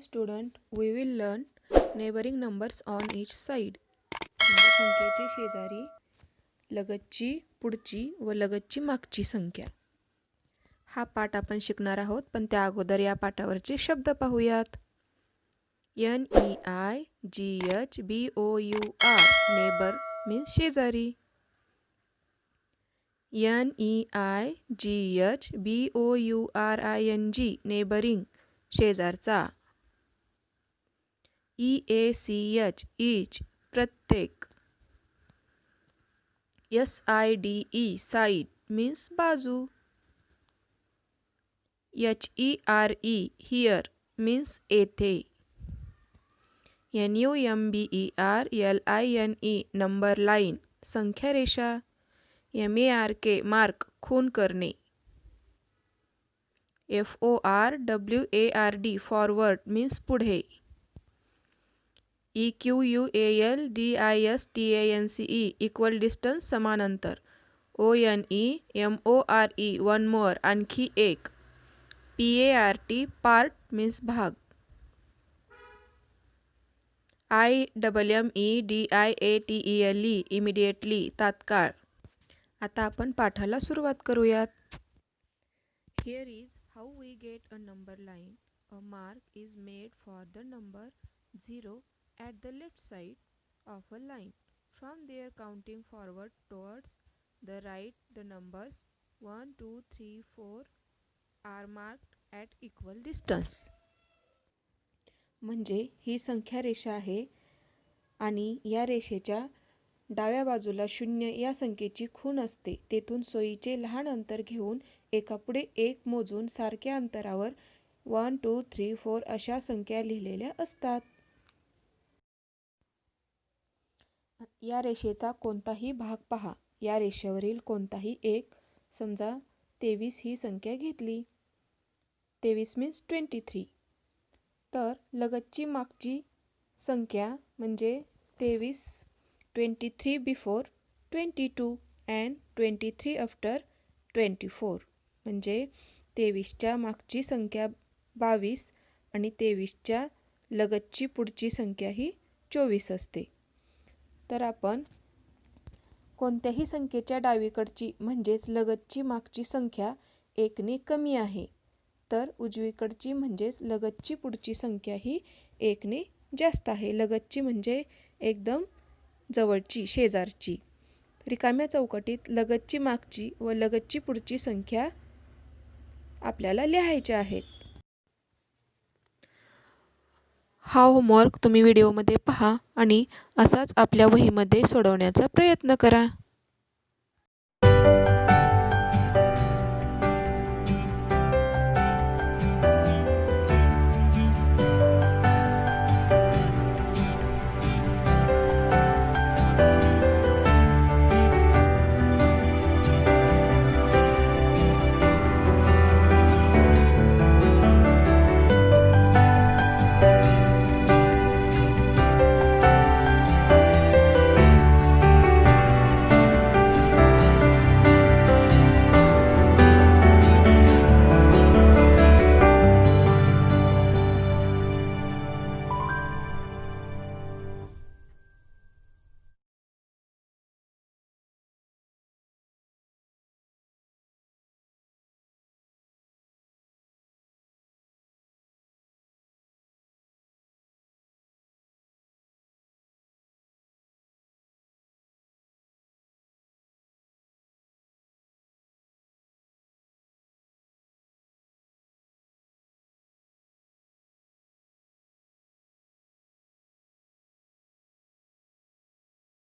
student, we will learn neighboring numbers on each side. म्हणजे संख्येचे शेजारी, लगतची, पुढची व लगतची मागची संख्या. हा पाठ आपण शिकणार आहोत, पण त्या अगोदर या पाठावरचे शब्द पाहूयात. NEIGHBOUR neighbor means शेजारी. NEIGHBOURING neighboring शेजारचा. EACH each प्रत्येक. SIDE side means बाजू. HERE here means येथे. NUMBERLINE number line संख्या रेषा. MARK मार्क खून करणे. FORWARD forward means पुढे. EQUALDISTANCE equal distance समांतर. ONEMORE one more आणखी एक. PART part means भाग. IMMEDIATELE immediately तात्काळ. आता आपण पाठाला सुरुवात करूयात. Here is how we get a number line. A mark is made for the number 0 at the left side of a line. From there counting forward towards the right the numbers 1, 2, 3, 4 are marked at equal distance. म्हणजे ही संख्या रेषा आहे आणि या रेषेच्या डाव्या बाजूला 0 या संख्येची खूण असते. तेथून सोयीचे लहान अंतर घेऊन एकापुढे एक मोजून सारख्या अंतरावर 1, 2, 3, 4 अशा संख्या लिहिलेल्या असतात. या रेषेचा कोणताही भाग पहा. या रेषेवरील कोणताही एक, समजा 23 ही संख्या घेतली. 23 मीन्स 23. तर लगतची मागची संख्या म्हणजे 23 बिफोर 22 अँड 23 आफ्टर 24. म्हणजे 23च्या मागची संख्या 22 आणि 23च्या लगतची पुढची संख्या ही 24 असते. तर आपण कोणत्याही संख्येच्या डावीकडची म्हणजेच लगतची मागची संख्या 1 ने कमी आहे, तर उजवीकडची म्हणजेच लगतची पुढची संख्या ही 1 ने जास्त आहे. लगतची म्हणजे एकदम जवळची, शेजारची. रिकाम्या चौकटीत लगतची मागची व लगतची पुढची संख्या आपल्याला लिहायच्या आहेत. हा होमवर्क तुम्ही व्हिडिओमध्ये पहा आणि असाच आपल्या वहीमध्ये सोडवण्याचा प्रयत्न करा.